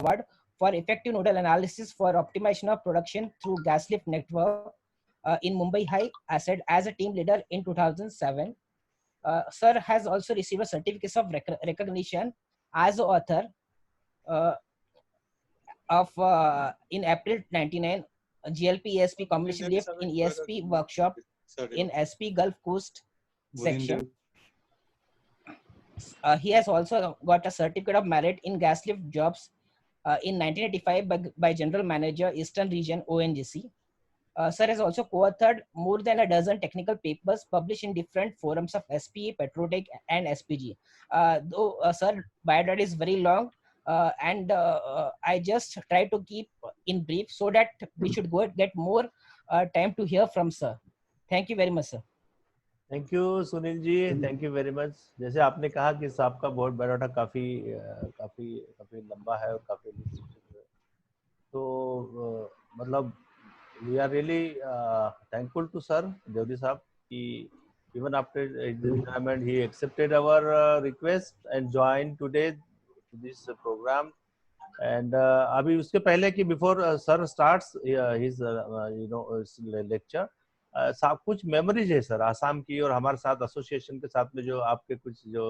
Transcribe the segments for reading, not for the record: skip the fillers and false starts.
award for effective nodal analysis for optimization of production through gas lift network in Mumbai High Asset as a team leader in 2007. Sir has also received a certificate of recognition as an author of in April 99 GLP ESP combination lift in ESP workshop in SP Gulf Coast section. He has also got a certificate of merit in gas lift jobs in 1985 by General Manager Eastern Region ONGC. Sir has also co-authored more than a dozen technical papers published in different forums of SPE, Petrotech, and SPG. Though Sir biodata is very long, and I just try to keep in brief so that we should get more time to hear from Sir. Thank you very much, Sir. Thank you Sunil ji, thank you very much. जैसे आपने कहा कि साहब का बहुत biodata काफ़ी लंबा है और काफ़ी तो मतलब we are really thankful to sir Deori साहब कि even after his retirement he accepted our request and joined today this program. And अभी उसके पहले कि before sir starts his lecture, साहब कुछ मेमोरीज है सर आसाम की और हमारे साथ एसोसिएशन के साथ में जो आपके कुछ जो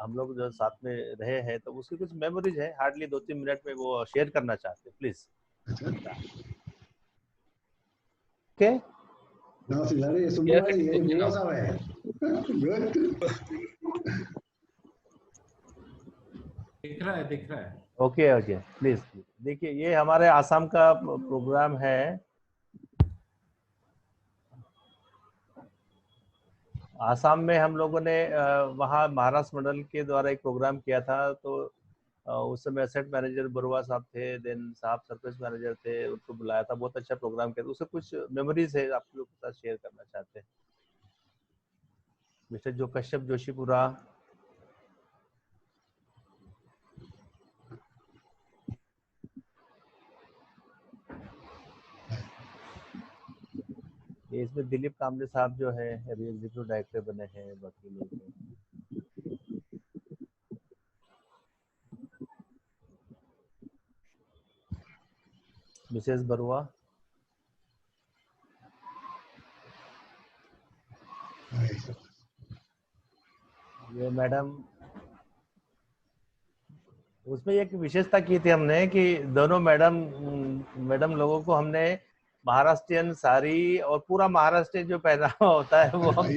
हम लोग जो साथ में रहे हैं तो उसकी कुछ मेमोरीज है, हार्डली 2-3 मिनट में वो शेयर करना चाहते हैं, प्लीज। ओके, दिख रहा है। Okay please. देखिए ये हमारे आसाम का प्रोग्राम है। आसाम में हम लोगों ने वहाँ महाराष्ट्र मंडल के द्वारा एक प्रोग्राम किया था, तो उस समय एसेट मैनेजर बरुआ साहब थे, देन साहब सरफेस मैनेजर थे, उनको बुलाया था, बहुत अच्छा प्रोग्राम किया था। उससे कुछ मेमोरीज है आप लोग के साथ शेयर करना चाहते हैं। मिस्टर जो कश्यप जोशीपुरा। इसमें दिलीप कामले साहब जो है एग्जीक्यूटिव डायरेक्टर बने हैं, बाकी लोग हैं। मिसेस बरुआ, ये मैडम। उसमें एक विशेषता की थी हमने कि दोनों मैडम लोगों को हमने महाराष्ट्रियन साड़ी और पूरा महाराष्ट्रियन जो पहनावा होता है वो हम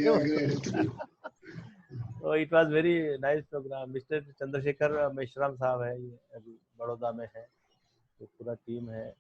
तो it was very nice program. Mister Chandrashekhar Meshram साहब है, ये अभी बड़ौदा में है, तो पूरा टीम है।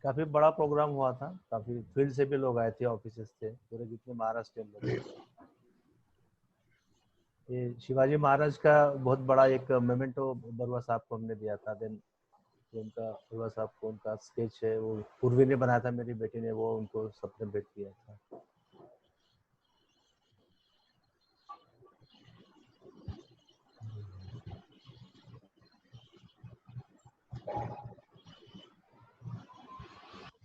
काफी बड़ा प्रोग्राम हुआ था, काफी फील्ड से भी लोग आए थे, ऑफिसेस थे, पूरे जितने महाराष्ट्र लोग। ये शिवाजी महाराज का बहुत बड़ा एक मोमेंटो बरुआ साहब को हमने दिया था। देन उनका बरुआ साहब को उनका स्केच है वो पूर्वी ने बनाया था, मेरी बेटी ने, वो उनको सबने भेंट किया था।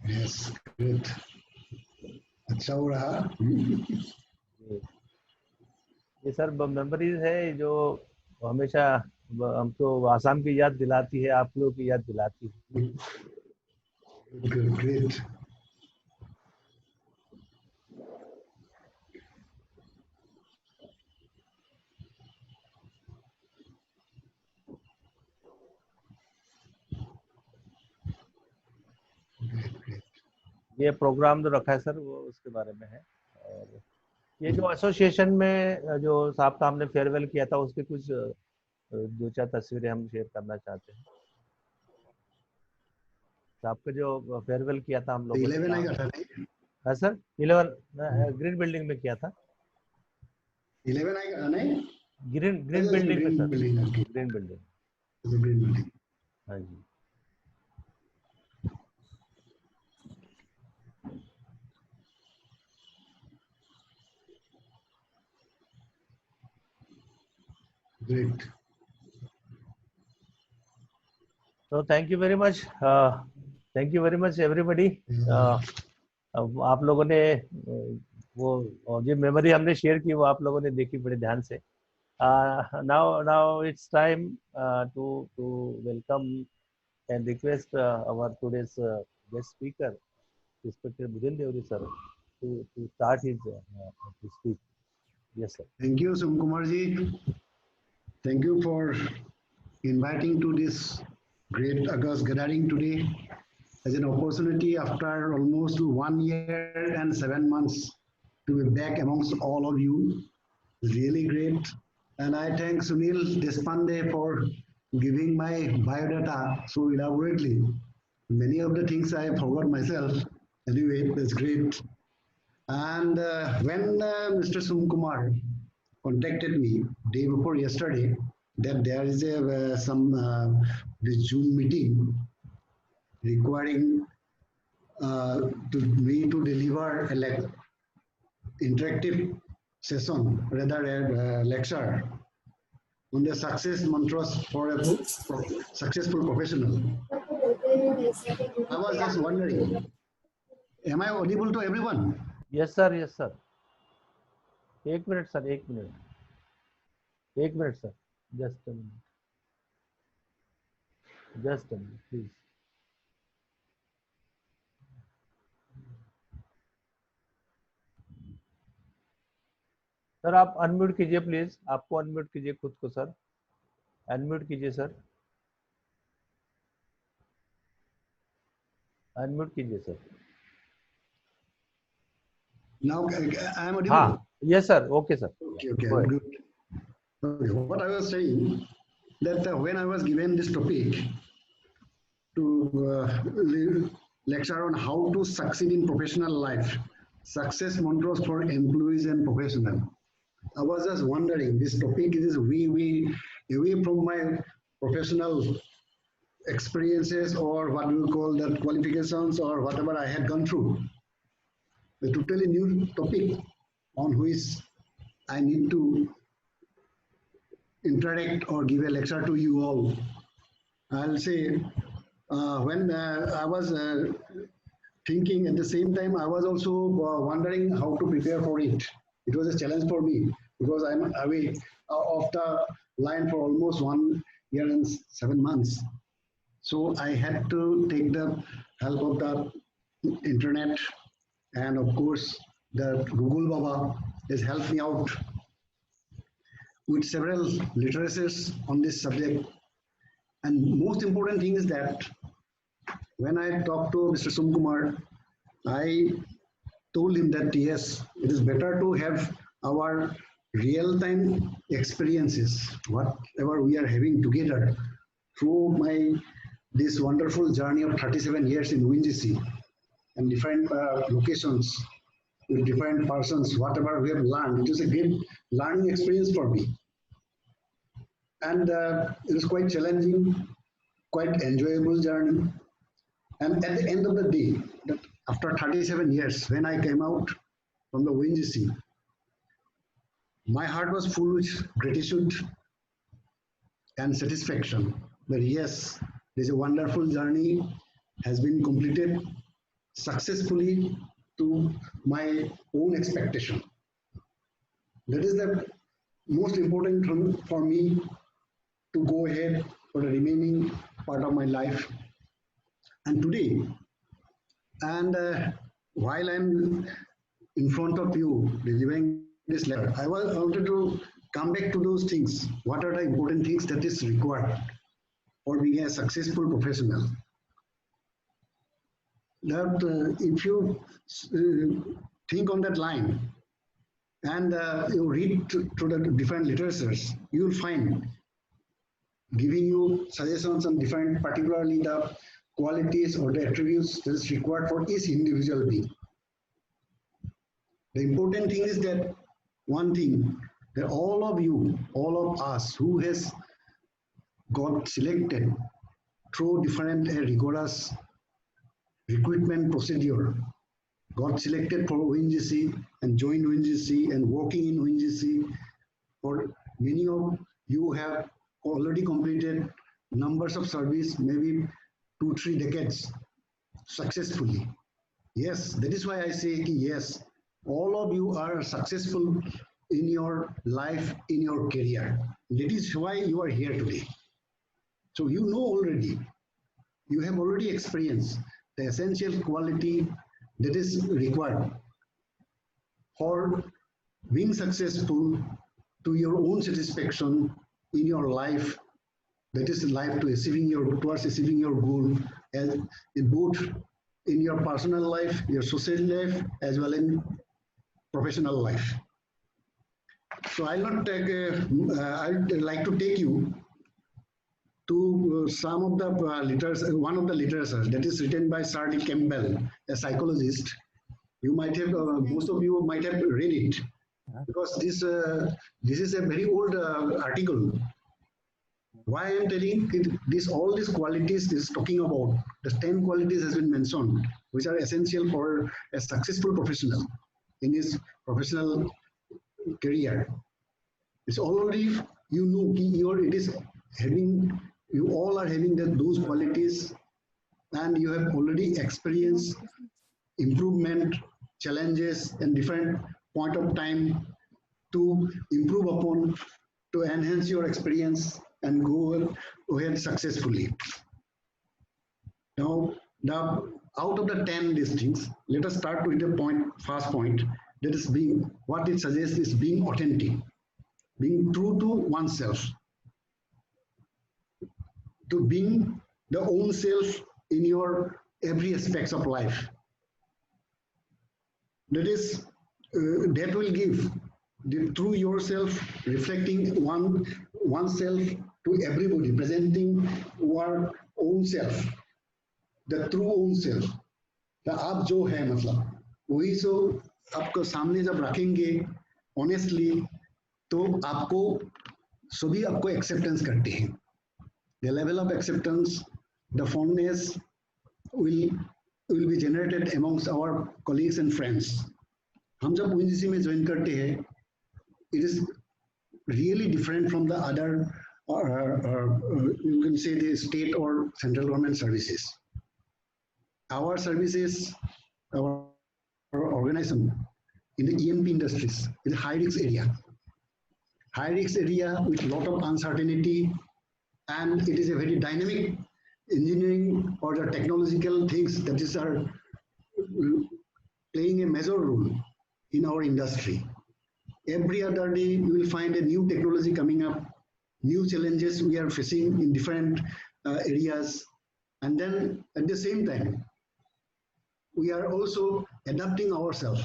Yes, good. अच्छा हो रहा। ये सर मेमोरीज है जो हमेशा हमको आसाम की याद दिलाती है, आप लोगों की याद दिलाती है। Great. ये प्रोग्राम जो रखा है सर वो उसके बारे में है। और ये जो एसोसिएशन में जो साहब का हमने फेयरवेल किया था उसके कुछ 2-4 तस्वीरें हम शेयर करना चाहते हैं। साहब का जो फेयरवेल किया था हम लोग, 11 आएगा हाँ सर 11 ग्रीन बिल्डिंग में किया था। 11 आएगा नहीं, ग्रीन बिल्डिंग में sir, green green building. was a great meeting. हाँ जी. Great. So thank you very much. Thank you very much everybody. अब आप लोगों ने वो जो मेमोरी हमने शेयर की वो आप लोगों ने देखी बड़े ध्यान से. Now it's time to welcome and request our today's guest speaker, Inspector Budhin Deuri sir, to start his speech. Yes sir. Thank you, Kumar-ji. Thank you for inviting to this great August gathering today as an opportunity after almost 1 year and 7 months to be back amongst all of you. It's really great. And I thank Sunil Deshpande for giving my biodata so elaborately. Many of the things I forgot myself. Anyway, that's great. And when Mr. Kumar contacted me day before yesterday that there is this Zoom meeting requiring me to deliver a interactive session, rather a lecture on the success mantras for a successful professional. I was just wondering, am I audible to everyone? Yes sir, yes sir. एक minute sir, एक minute sir, just a minute please. Sir आप unmute कीजिए please, आपको unmute कीजिए खुद को sir, unmute कीजिए sir, unmute कीजिए sir. Now I am audible. हाँ, yes sir, okay sir. Okay, good. Okay, what I was saying that when I was given this topic to lecture on how to succeed in professional life, success mantras for employees and professionals, I was just wondering, this topic is away from my professional experiences or what we call that qualifications or whatever I had gone through. A totally new topic on which I need to interact or give a lecture to you all. I'll say when I was thinking at the same time, I was also wondering how to prepare for it. It was a challenge for me because I'm away off the line for almost 1 year and 7 months. So I had to take the help of the internet, and of course the Google Baba has helped me out with several literatures on this subject. And most important thing is that when I talked to Mr. Kumar, I told him that yes, it is better to have our real-time experiences, whatever we are having together through this wonderful journey of 37 years in ONGC and different locations with different persons, whatever we have learned. It was a great learning experience for me. And it was quite challenging, quite enjoyable journey. And at the end of the day, that after 37 years, when I came out from the ONGC, my heart was full with gratitude and satisfaction that yes, this wonderful journey has been completed successfully to my own expectation. That is the most important for me to go ahead for the remaining part of my life. And today, and while I'm in front of you delivering this letter, I wanted to come back to those things. What are the important things that is required for being a successful professional? That if you think on that line and you read through the different literatures, you will find giving you suggestions on different, particularly the qualities or the attributes that is required for each individual being. The important thing is that one thing, that all of you, all of us who has got selected through different rigorous recruitment procedure, got selected for ONGC and joined ONGC and working in ONGC. For many of you have already completed numbers of service, maybe 2-3 decades successfully. Yes, that is why I say yes, all of you are successful in your life, in your career. That is why you are here today. So you know already, you have already experienced the essential quality that is required for being successful to your own satisfaction in your life, that is life to achieving towards achieving your goal, as in both in your personal life, your social life, as well in professional life. So I'll not take, I'd like to take you to some of the one of the literature that is written by Sir Campbell, a psychologist. You might have, most of you might have read it, because this is a very old article. Why I am telling it, all these qualities is talking about, the 10 qualities has been mentioned, which are essential for a successful professional in his professional career. It's already, you know, you all are having those qualities, and you have already experienced improvement, challenges, and different point of time to improve upon, to enhance your experience and go ahead successfully. Now, out of the 10 these things, let us start with the first point, that is what it suggests is being authentic, being true to oneself, to being the own self in your every aspects of life. That is, that will give through yourself, reflecting oneself to everybody, presenting your own self, the true own self. The आप जो है मतलब वही सो आपको सामने जब रखेंगे honestly, तो आपको सभी आपको एक्सेप्टेंस करते हैं. The level of acceptance, the fondness will be generated amongst our colleagues and friends. हम जब ONGC में ज्वाइन करते हैं, it is really different from the other, you can say the state or central government services. Our services, our organization in the E&P industries is a high risk area. High risk area with a lot of uncertainty, and it is a very dynamic engineering or the technological things that are playing a major role in our industry. Every other day, you will find a new technology coming up, new challenges we are facing in different areas. And then at the same time, we are also adapting ourselves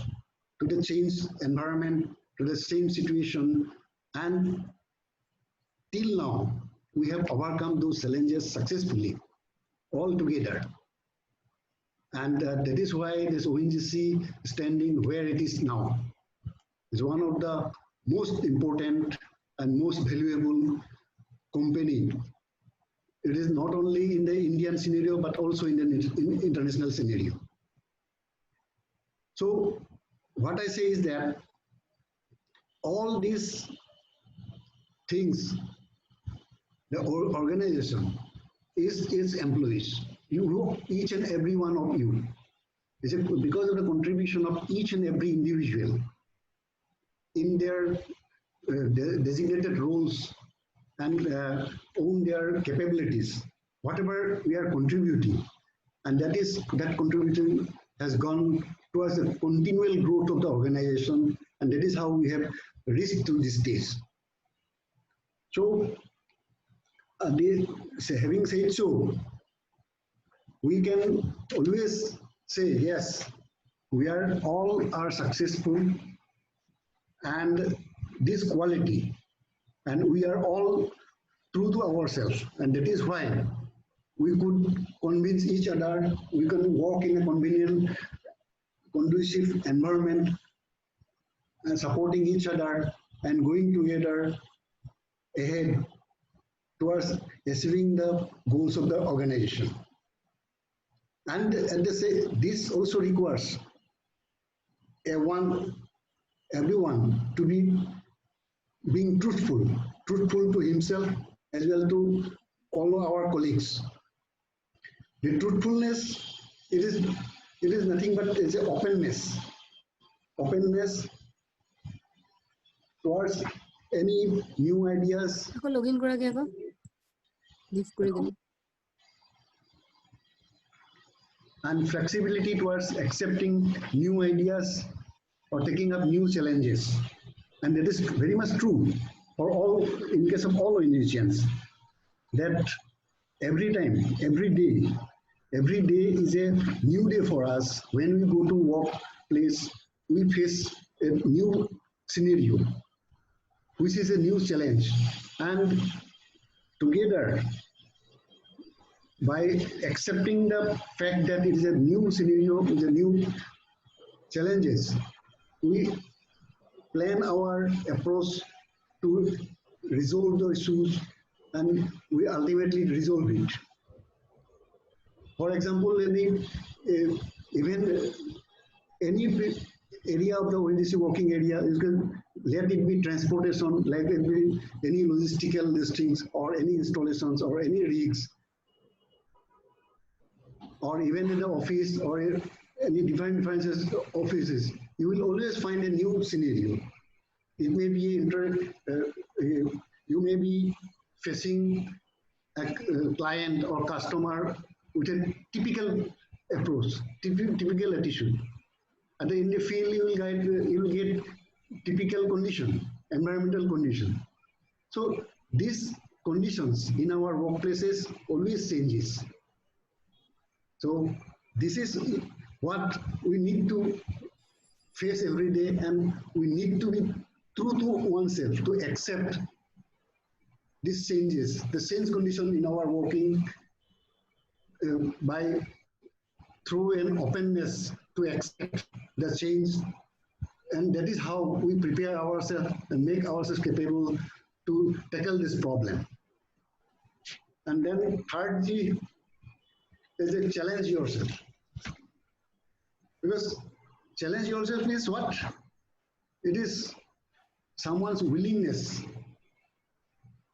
to the changed environment, to the same situation. And till now, we have overcome those challenges successfully, all together. And that is why this ONGC standing where it is now is one of the most important and most valuable company. It is not only in the Indian scenario, but also in the international scenario. So what I say is that all these things, the organization is its employees. You, each and every one of you, is because of the contribution of each and every individual in their designated roles and own their capabilities, whatever we are contributing, and that contribution has gone towards the continual growth of the organization, and that is how we have reached to this stage. So, having said so, we can always say yes, we are all are successful, and this quality, and we are all true to ourselves, and that is why we could convince each other, we can work in a convenient, conducive environment, and supporting each other and going together ahead towards achieving the goals of the organization. And this also requires everyone to be being truthful to himself as well to all our colleagues. The truthfulness, it is nothing but it's an openness towards any new ideas. Login And flexibility towards accepting new ideas or taking up new challenges. And that is very much true for all, in case of all ONGCians, that every time, every day is a new day for us. When we go to workplace, we face a new scenario, which is a new challenge. And together, by accepting the fact that it is a new scenario, it is a new challenges, we plan our approach to resolve the issues and we ultimately resolve it. For example, even any area of the ONGC working area, you can let it be transportation, let it be any logistical listings or any installations or any rigs, or even in the office or any different offices, you will always find a new scenario. It may be you may be facing a client or customer with a typical approach, typical attitude. In the field, you will get typical condition, environmental condition. So these conditions in our workplaces always changes. So this is what we need to face every day, and we need to be true to oneself to accept these changes, the change condition in our working by through an openness to accept the change, and that is how we prepare ourselves and make ourselves capable to tackle this problem. And then third G is a challenge yourself. Because challenge yourself is what? It is someone's willingness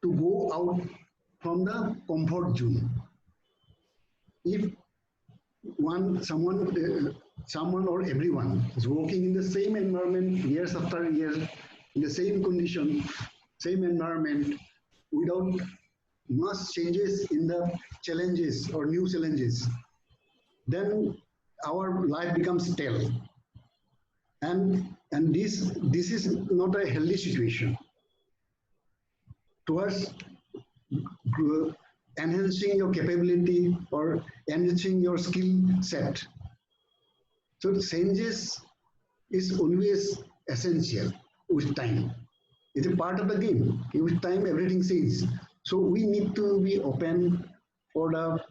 to go out from the comfort zone. If someone or everyone is working in the same environment years after years, in the same condition, same environment, without much changes in the challenges or new challenges, then our life becomes stale. And this is not a healthy situation. Towards enhancing your capability or enriching your skill set. So changes is always essential with time. It's a part of the game. With time, everything changes. So we need to be open for the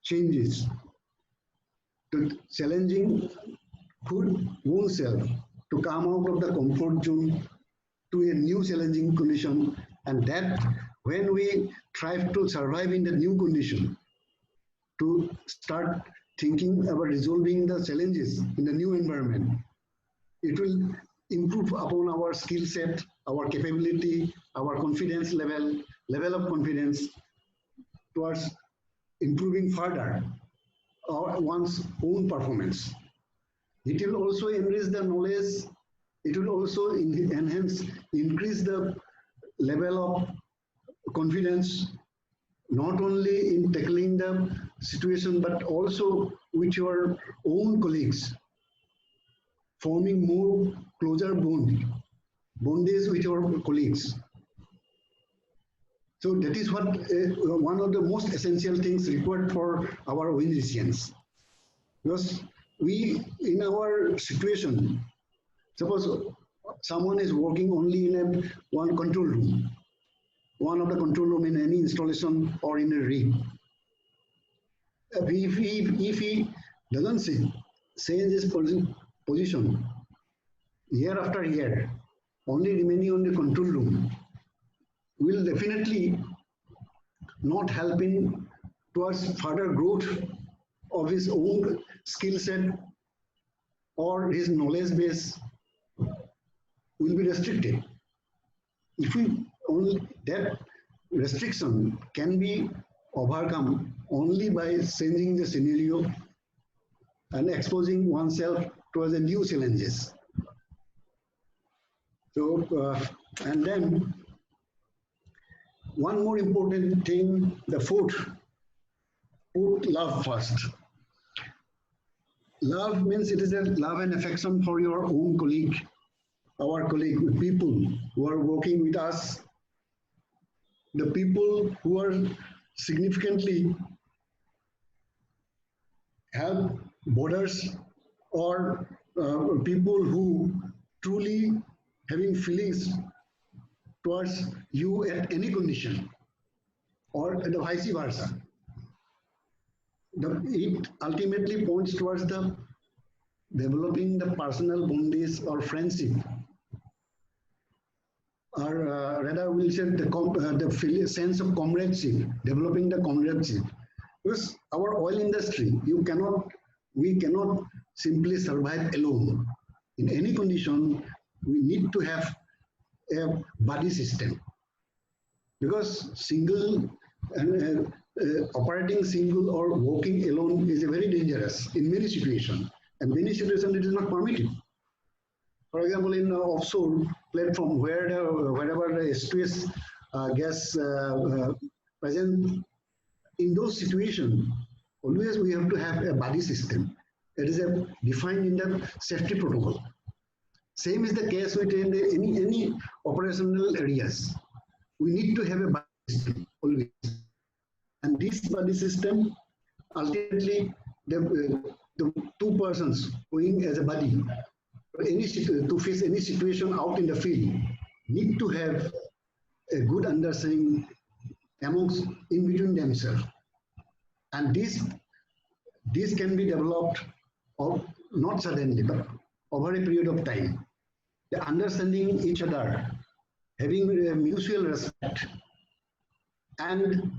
changes, to challenging oneself to come out of the comfort zone to a new challenging condition, and that when we try to survive in the new condition, to start thinking about resolving the challenges in the new environment, it will improve upon our skill set, our capability, our confidence level of confidence towards improving further one's own performance. It will also enrich the knowledge. It will also increase the level of confidence, not only in tackling the situation, but also with your own colleagues, forming more closer bondage with your colleagues. So that is what one of the most essential things required for our ONGCians. Because we, in our situation, suppose someone is working only in one control room, one of the control room in any installation or in a rig. If he doesn't change his position year after year, only remaining on the control room, will definitely not helping towards further growth of his own skill set or his knowledge base will be restricted. If we only that restriction can be overcome only by changing the scenario and exposing oneself towards the new challenges. So, and then one more important thing, the fourth, put love first. Love means it is a love and affection for your own colleague, our colleague, people who are working with us, the people who are significantly have borders, or people who truly having feelings towards you at any condition, or the vice versa. It ultimately points towards the developing the personal bondage or friendship, or rather we'll say the sense of comradeship, developing the comradeship. Because our oil industry, we cannot simply survive alone. In any condition, we need to have a buddy system. Because operating single or working alone is very dangerous in many situations. And many situations it is not permitted. For example, in offshore platform, wherever the stress gas present, in those situations, always we have to have a buddy system. It is defined in the safety protocol. Same is the case with any operational areas. We need to have a buddy system always. And this buddy system, ultimately, the two persons going as a buddy, to face any situation out in the field, need to have a good understanding amongst in between themselves. And this can be developed not suddenly, but over a period of time. The understanding each other, having a mutual respect, and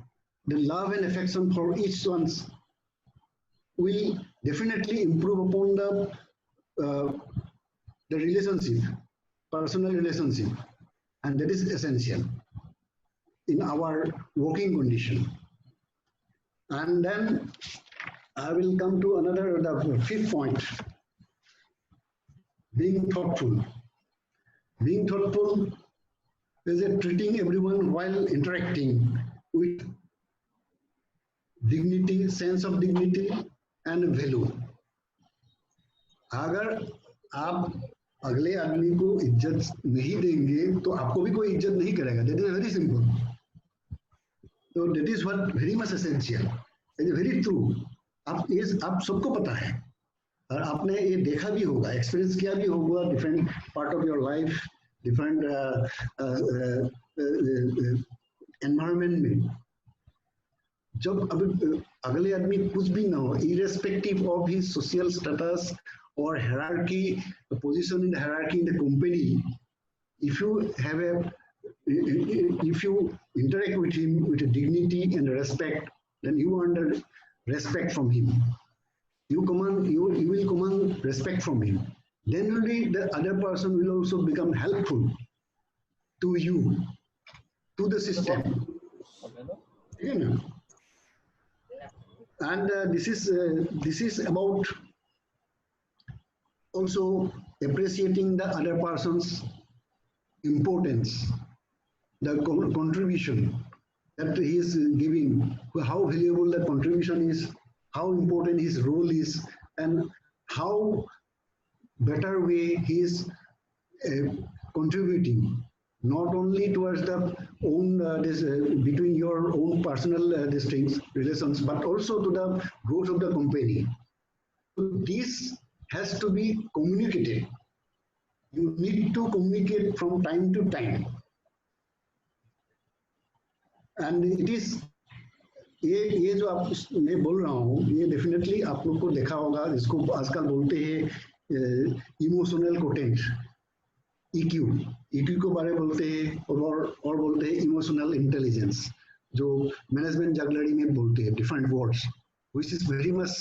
the love and affection for each one will definitely improve upon the relationship, personal relationship, and that is essential in our working condition. And then I will come to the fifth point, being thoughtful. Being thoughtful is treating everyone while interacting with dignity, sense of dignity and value. अगर आप अगले आदमी को इज्जत नहीं देंगे तो आपको भी कोई इज्जत नहीं करेगा. That is very simple. So that is what very much essential. It is very true. आप सबको पता है और आपने ये देखा भी होगा, एक्सपीरियंस किया भी होगा different part of your life, different environment में. जब अब अगले आदमी कुछ भी ना हो, irrespective of his social status or hierarchy, the position in the hierarchy in the company, if you interact with him with a dignity and respect, then you earn respect from him. You will command respect from him. Then only the other person will also become helpful to you, to the system. And this is about also appreciating the other person's importance, the contribution that he is giving, how valuable that contribution is, how important his role is, and how better way he is contributing, not only towards the own between your own personal relations, but also to the growth of the company. So this has to be communicated. You need to communicate from time to time. And it is ये जो आप मैं बोल रहा हूँ, ये definitely आप लोग को देखा होगा, इसको आजकल बोलते हैं इमोशनल कोटेंट, EQ को बारे बोलते हैं और बोलते हैं इमोशनल इंटेलिजेंस. जो मैनेजमेंट जगलरी में बोलते हैं different words, which is very much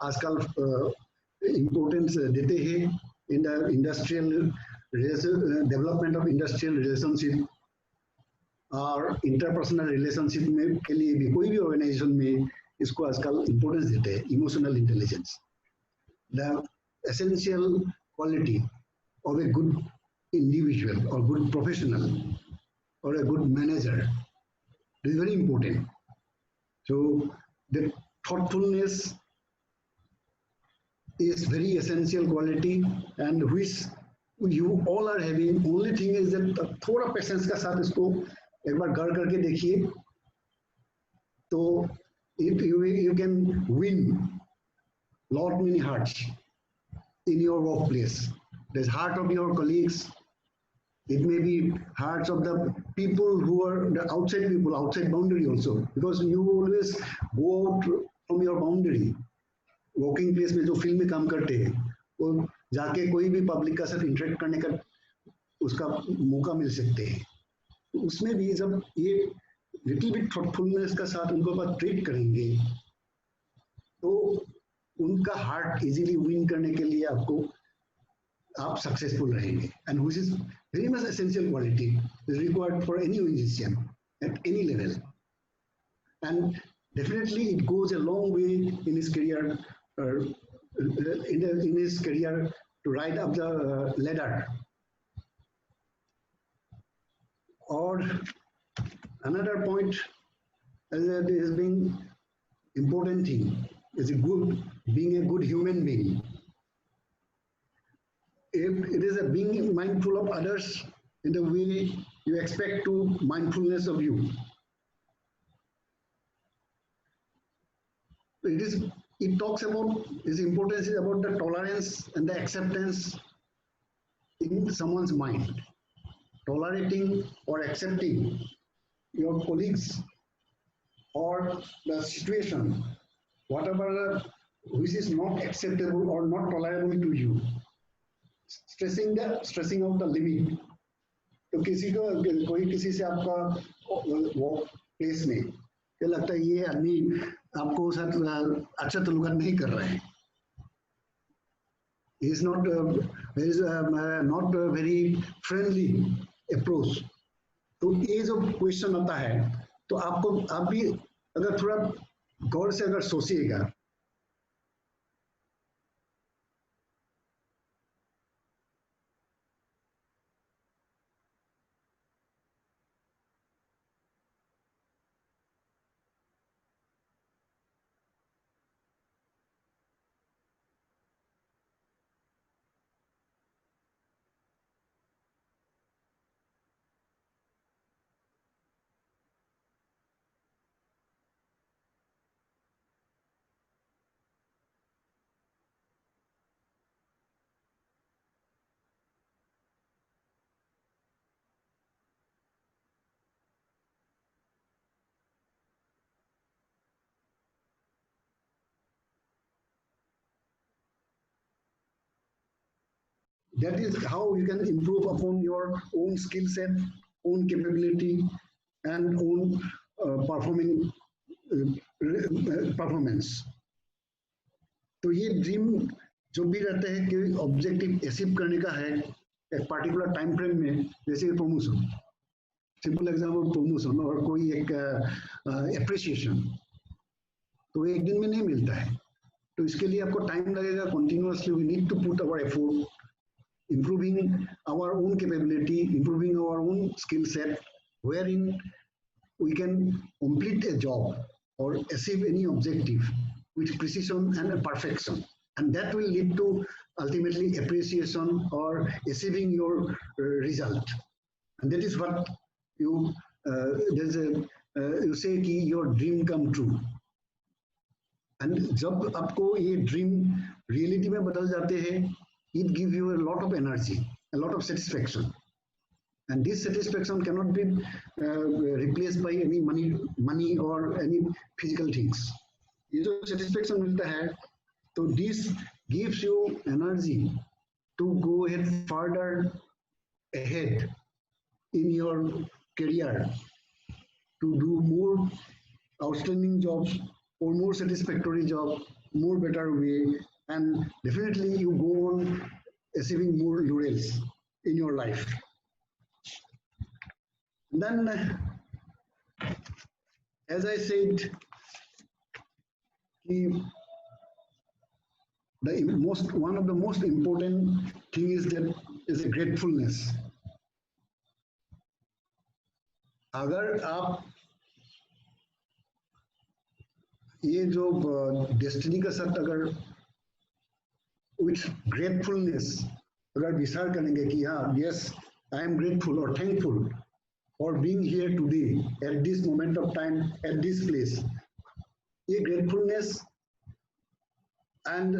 आजकल इम्पोर्टेंस देते हैं in the industrial development of industrial relationship और इंटरपर्सनल रिलेशनशिप में के लिए भी कोई भी ऑर्गेनाइजेशन में इसको आजकल इम्पोर्टेंस देते हैं. Emotional intelligence, the essential quality of a good individual or good professional or a good manager is very important. So the thoughtfulness is very essential quality and which you all are having. Only thing is that थोड़ा patience का साथ इसको एक बार गढ़ करके देखिए तो you can win lot many hearts in your workplace. The heart of your colleagues, it may be hearts of the people who are the outside people, outside boundary also, because you always go out from your boundary. Working place में जो field में काम करते हैं वो जाके कोई भी पब्लिक का साथ इंटरेक्ट करने का उसका मौका मिल सकते हैं. उसमें भी जब ये लिटिल बिट थॉटफुलनेस का साथ उनको पास ट्रीट करेंगे तो उनका हार्ट इजीली विन करने के लिए आप सक्सेसफुल रहेंगे. And which is very much essential quality is required for any ONGCM at any level, and definitely it goes a long way in his career, in his career to ride up the ladder. Or another point is being important thing is being a good human being. If it is a being mindful of others in the way you expect to mindfulness of you. It talks about its importance is about the tolerance and the acceptance in someone's mind. Tolerating or accepting your colleagues or the situation, whatever which is not acceptable or not tolerable to you. Stressing out the limit. तो किसी को कोई किसी से आपका work place में क्या लगता है ये आदमी आपको साथ अच्छा तल्लुकात नहीं कर रहा है, he is not very friendly approach. तो ये जो क्वेश्चन आता है तो आप भी अगर थोड़ा गौर से अगर सोचिएगा that is how you can improve upon your own skill set, own capability, and own performance. तो ये ड्रीम जो भी रहता है कि ऑब्जेक्टिव अचीव करने का है एक पर्टिकुलर टाइम फ्रेम में, जैसे प्रमोशन, सिंपल एग्जाम्पल प्रमोशन और कोई एक एप्रिसिएशन, तो एक दिन में नहीं मिलता है. तो इसके लिए आपको टाइम लगेगा. Continuously we need to put our effort improving our own capability, improving our own skill set, wherein we can complete a job or achieve any objective with precision and perfection. And that will lead to ultimately appreciation or achieving your result. And that is what you you say कि your dream come true. And जब आपको ये dream reality में बदल जाते हैं, it gives you a lot of energy, a lot of satisfaction. And this satisfaction cannot be replaced by any money or any physical things. ये जो satisfaction मिलता है, तो this gives you energy to go ahead further ahead in your career. to do more outstanding jobs or more satisfactory job, more better way, and definitely you go on achieving more laurels in your life. And then, as I said, one of the most important thing is that is a gratefulness. अगर आप ये जो destiny का साथ अगर with gratefulness अगर विचार करेंगे कि हाँ, yes, I am grateful or thankful for being here today at this moment of time at this place. ये gratefulness and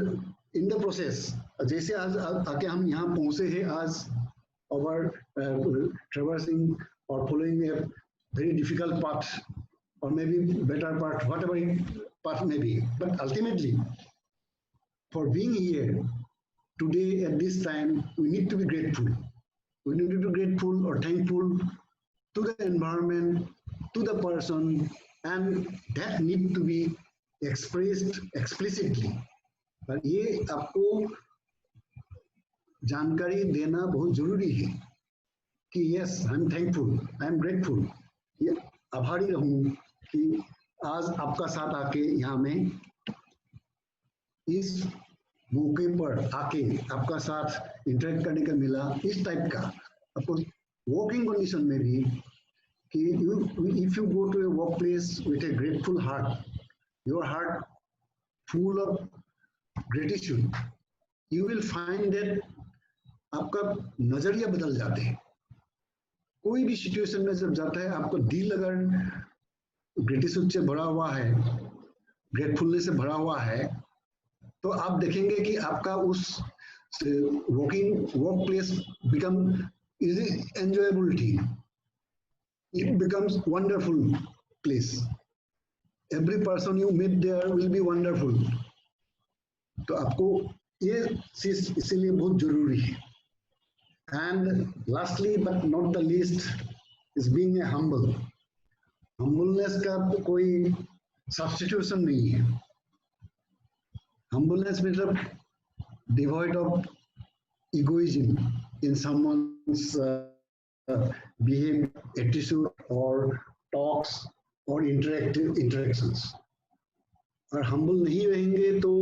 in the process, जैसे आज आके हम यहाँ पहुँचे हैं आज, our traversing or following a very difficult path or maybe better path, whatever path may be, but ultimately for being here today at this time, we need to be grateful. We need to be grateful or thankful to the environment, to the person, and that need to be expressed explicitly. पर ये आपको जानकारी देना बहुत जरूरी है कि yes, I am thankful, I am grateful. ये आभारी रहूं कि आज आपका साथ आके यहाँ में इस मौके पर आके आपका साथ इंटरेक्ट करने का मिला, इस टाइप का आपको वर्किंग कंडीशन में भी कि if you go to a workplace with a grateful heart, your heart full of gratitude, you will find that आपका नजरिया बदल जाते हैं. कोई भी सिचुएशन में जब जाता है, आपका दिल अगर ग्रेटिट्यूड से भरा हुआ है, ग्रेटफुलनेस से भरा हुआ है, तो आप देखेंगे कि आपका उस work place become easy enjoyability, it becomes wonderful place. Every person you meet there will be wonderful. तो आपको ये चीज इसीलिए बहुत जरूरी है. And lastly but not the least is being a humble. Humbleness का कोई substitution नहीं है. Humbleness मतलब devoid of egoism in someone's behavior, attitude or talks or interactions. और humble नहीं रहेंगे तो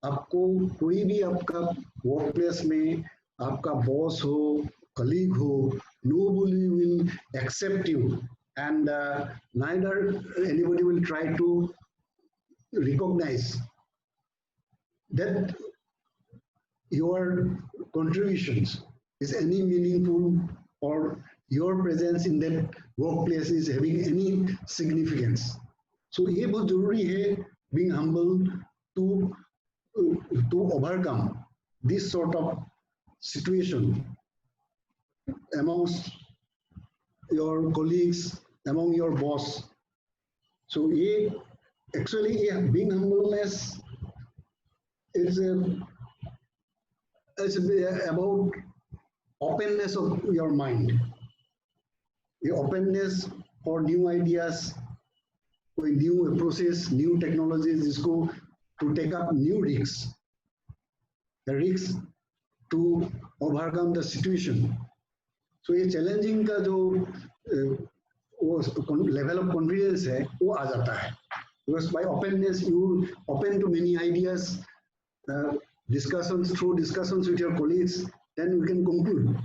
आपको कोई भी आपका वर्क प्लेस में आपका बॉस हो, कलीग हो, nobody will accept you and neither anybody will try to recognize that your contributions is any meaningful or your presence in that workplace is having any significance. So ये बहुत जरूरी है being humble to overcome this sort of situation amongst your colleagues, among your boss. So ये actually being humbleness is about openness of your mind, the openness for new ideas, new approaches, new technologies, जिसको to take up new risks, the risks to overcome the situation. So ये challenging का जो level of confidence है वो आ जाता है. Because by openness you open to many ideas, through discussions with your colleagues, then we can conclude.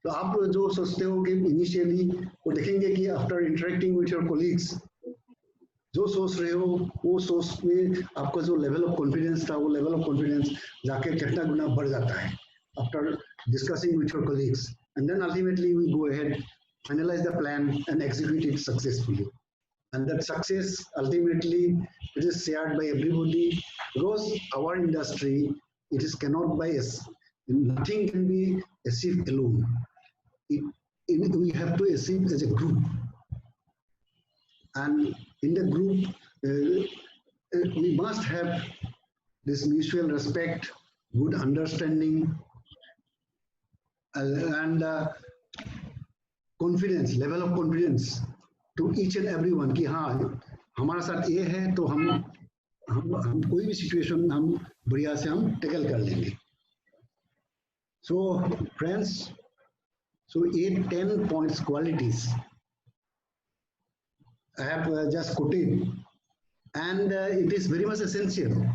तो आप जो सोचते हो कि initially वो देखेंगे कि after interacting with your colleagues जो सोच रहे हो वो सोच में आपका जो level of confidence था वो level of confidence जाके कितना गुना बढ़ जाता है after discussing with your colleagues, and then ultimately we go ahead, finalize the plan and execute it successfully. And that success ultimately it is shared by everybody, because our industry it is cannot by nothing can be achieved alone. We have to achieve as a group, and in the group we must have this mutual respect, good understanding, and confidence, level of confidence to each and everyone कि हाँ हमारा साथ ये है तो हम कोई भी सिचुएशन हम बढ़िया से हम टैकल कर लेंगे. So friends, so 8-10 points qualities I have just quoted, and it is very much essential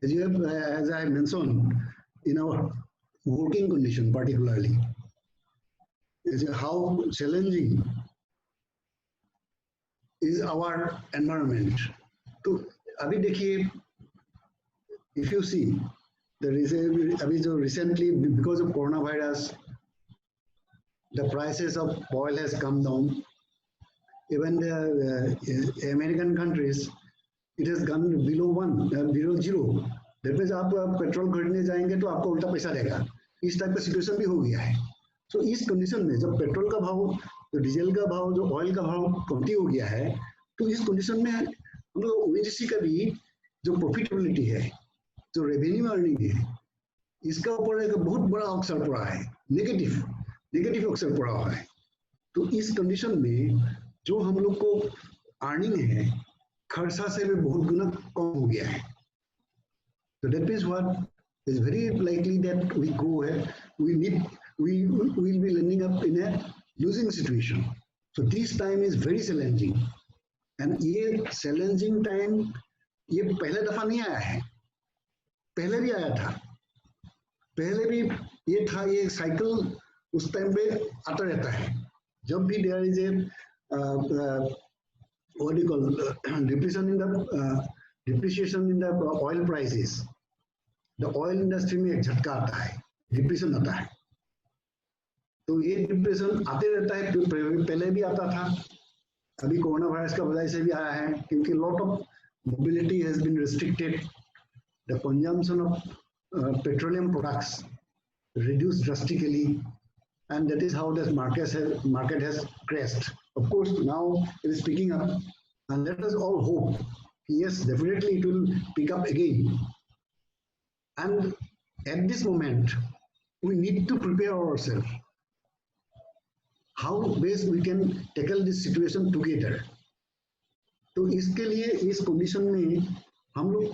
as you have, as I mentioned, in our working condition particularly, is how challenging is our environment. तो अभी देखिए, if you see अभी जो recently because of coronavirus, the prices of oil has come down. Even the American countries, it has gone below zero. That means आप petrol खरीदने जाएंगे तो आपको उल्टा पैसा देगा. इस टाइप का सिचुएशन भी हो गया है. So इस कंडीशन में जब पेट्रोल का भाव, जो डीजल का भाव, जो ऑयल का भाव कमती हो गया है, तो इस कंडीशन में हम लोग ONGC का भी जो प्रॉफिटेबिलिटी है, जो रेवेन्यू अर्निंग है, इसका ऊपर एक बहुत बड़ा असर पड़ा है. नेगेटिव असर पड़ा हुआ है. तो इस कंडीशन में जो हम लोग को अर्निंग है, खर्चा से भी बहुत गुना कम हो गया है. So that is what is very likely that we go ahead. We will be landing up in a losing situation. So this time is very challenging. And ये challenging time ये पहले दफा नहीं आया है. पहले भी आया था. पहले भी ये था, ये साइकिल उस टाइम पे आता रहता है. जब भी there is a what do you call depreciation in the oil prices, the oil industry में एक झटका आता है, डिप्रेशन आता है. तो ये डिप्रेशन आते रहता है. पहले भी आता था, अभी कोरोना वायरस का वजह से भी आया है, क्योंकि lot of mobility has been restricted, the consumption of petroleum products reduced drastically, and that is how this market has crashed. Of course, now it is picking up, and let us all hope, yes, definitely it will pick up again. And at this moment, we need to prepare ourselves. How best we can tackle this situation together. तो इसके लिए इस condition में हम लोग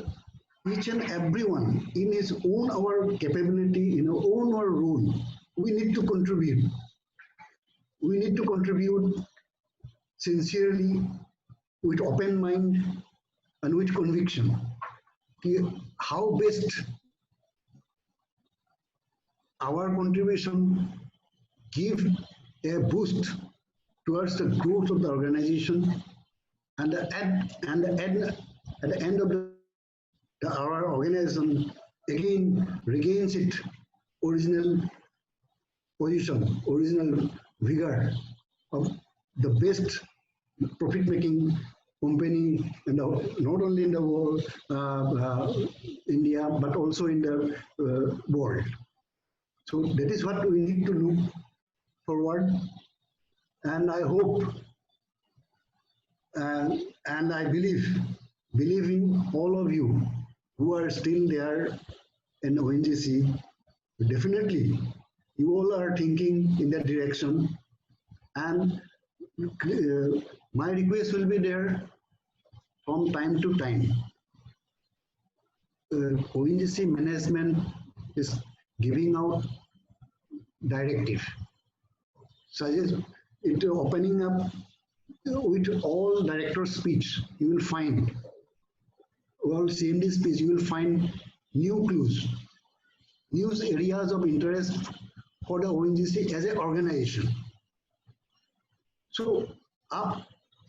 each and everyone in his own our capability, in our own our role, we need to contribute. We need to contribute sincerely, with open mind and with conviction. How best our contribution give a boost towards the growth of the organization, and at the end of our organization again regains its original position, original vigor of the best profit-making company, and not only in the world, India, but also in the world. So that is what we need to look forward, and I hope and I believe in all of you who are still there in ONGC. Definitely, you all are thinking in that direction, and my request will be there from time to time. ONGC management is giving out directive, such as it opening up with all director speech. You will find all CMD speech. You will find new clues, new areas of interest for the ONGC as an organization. So आप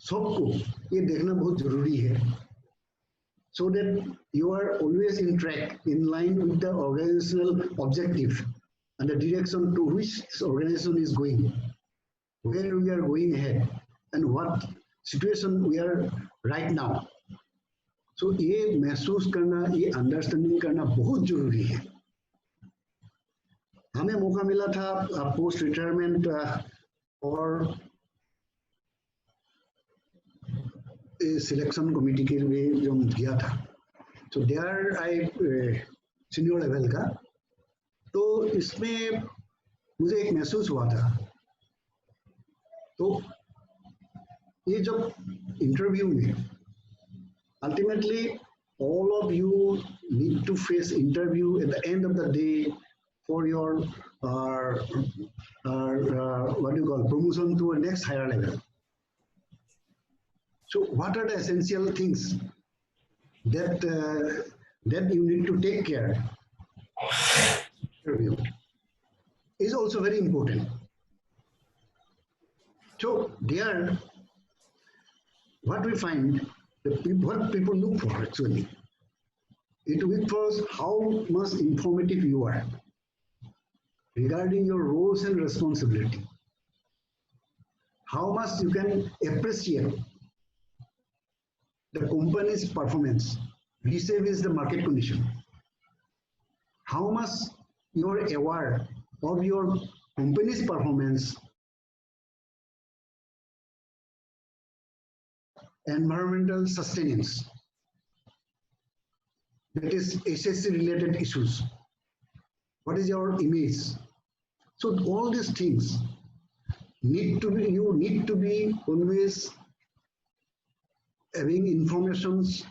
सबको ये देखना बहुत जरूरी है, so that you are always in track, in line with the organizational objective and the direction to which this organization is going, where we are going ahead, and what situation we are right now. So ये महसूस करना, ये understanding करना बहुत जरूरी है. हमें मौका मिला था पोस्ट रिटायरमेंट और सिलेक्शन कमेटी के लिए जो गया था, तो देयर आई सीनियर लेवल का, तो इसमें मुझे एक महसूस हुआ था तो ये जब इंटरव्यू में ultimately all of you need to face interview at the end of the day for your what do you call promotion to a next higher level. So what are the essential things that that you need to take care? Interview is also very important. So there, what we find, what people look for actually, it looks for how much informative you are regarding your roles and responsibility, how much you can appreciate the company's performance vis-a-vis the market condition, how much you are aware of your company's performance, environmental sustenance, that is HSC related issues. What is your image? So all these things need to be, you need to be always having informations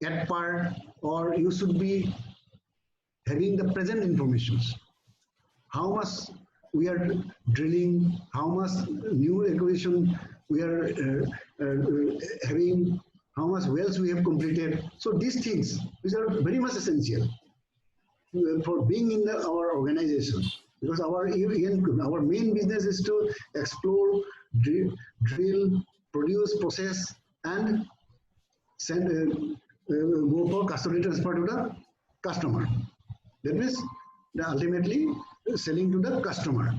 at par, or you should be having the present informations. How much we are drilling, how much new acquisition we are having, how much wells we have completed. So these things, which are very much essential for being in our organization, because our main business is to explore, drill, produce, process, and send go for custody transfer to the customer. That means ultimately selling to the customer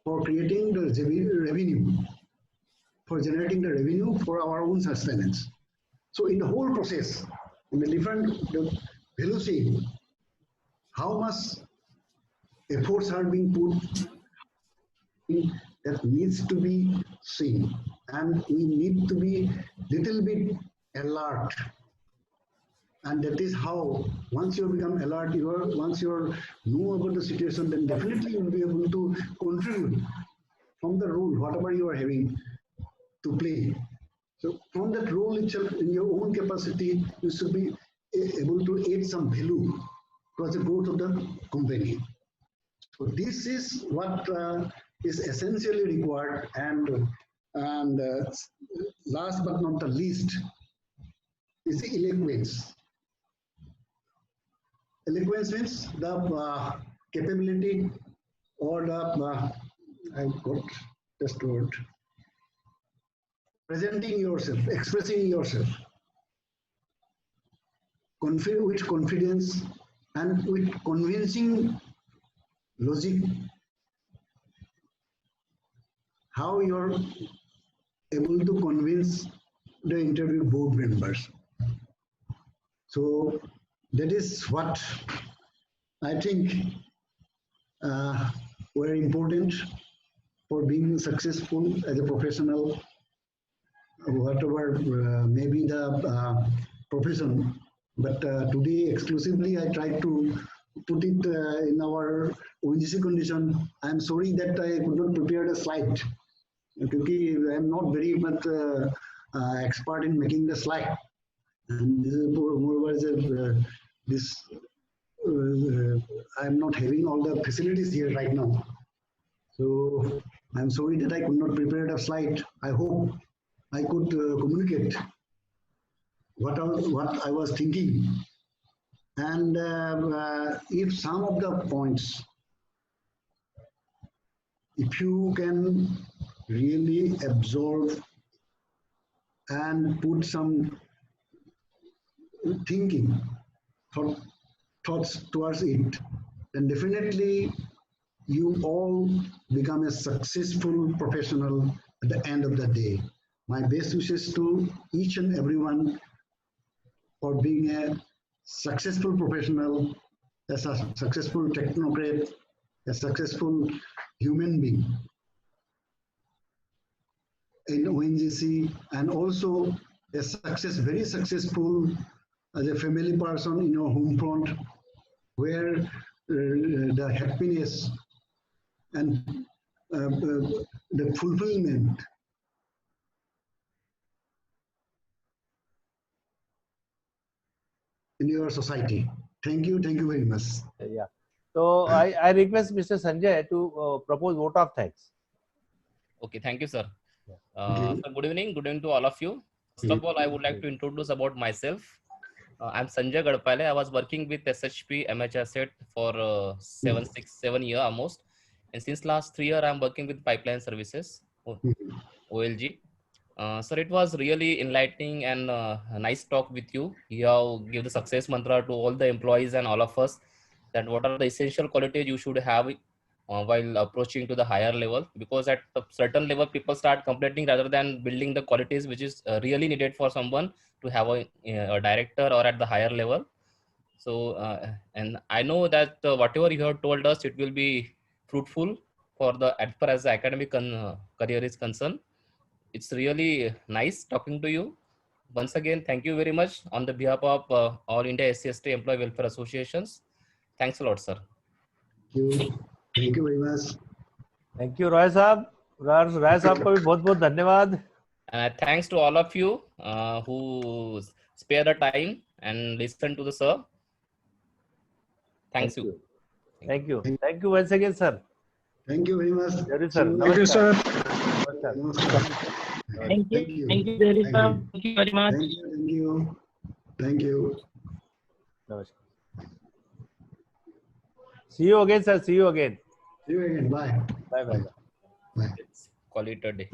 for creating the revenue, for generating the revenue for our own sustenance. So in the whole process, in the different value chain, how much efforts are being put that needs to be seen, and we need to be little bit alert. And that is how, once you become alert, once you know about the situation, then definitely you will be able to contribute from the role, whatever you are having to play. So from that role itself, in your own capacity, you should be able to add some value towards the growth of the company. So this is what is essentially required. And last but not the least is the eloquence. Eloquence means the capability, or the I got just word, presenting yourself, expressing yourself with confidence and with convincing logic, how you're able to convince the interview board members. So that is what I think were important for being successful as a professional, whatever may be the profession. But today exclusively I tried to put it in our ONGC condition. I am sorry that I could not prepare a slide, because I am not very much expert in making the slide. And this is moreover I am not having all the facilities here right now. So I am sorry that I could not prepare a slide. I hope I could communicate what I was thinking. And if some of the points, if you can really absorb and put some thinking, thoughts towards it, then definitely you all become a successful professional at the end of the day. My best wishes to each and everyone for being a successful professional, a successful technocrat, a successful human being in ONGC, and also a very successful as a family person in your home front, where the happiness and the fulfillment. In your society. Thank you very much. Yeah. So I request Mr. Sanjay to propose vote of thanks. Okay, thank you, sir. Okay. So good evening to all of you. First of all, I would like to introduce about myself. I'm Sanjay Gadpale. I was working with SHP MH Asset for 7 years almost, and since last 3 years, I'm working with Pipeline Services, OLG. Sir, it was really enlightening and a nice talk with you. You have give the success mantra to all the employees and all of us, that what are the essential qualities you should have while approaching to the higher level, because at a certain level people start complaining rather than building the qualities which is really needed for someone to have a director or at the higher level. So and I know that whatever you have told us, it will be fruitful for the as far as the academic career is concerned. It's really nice talking to you. Once again, thank you very much on the behalf of All India SC/ST Employee Welfare Associations. Thanks a lot, sir. Thank you very much. Thank you, Roy साहब. राय साहब को भी बहुत धन्यवाद. And thanks to all of you who spare the time and listen to the sir. Thank you. Thank you. Thank you once again, sir. Thank you very much. Sir. Thank you, sir. Thank you. Thank you very much. Thank you very much. Thank you. Namaskar. See you again, sir. See you again. See you again. Bye. Bye. Let's call it a day.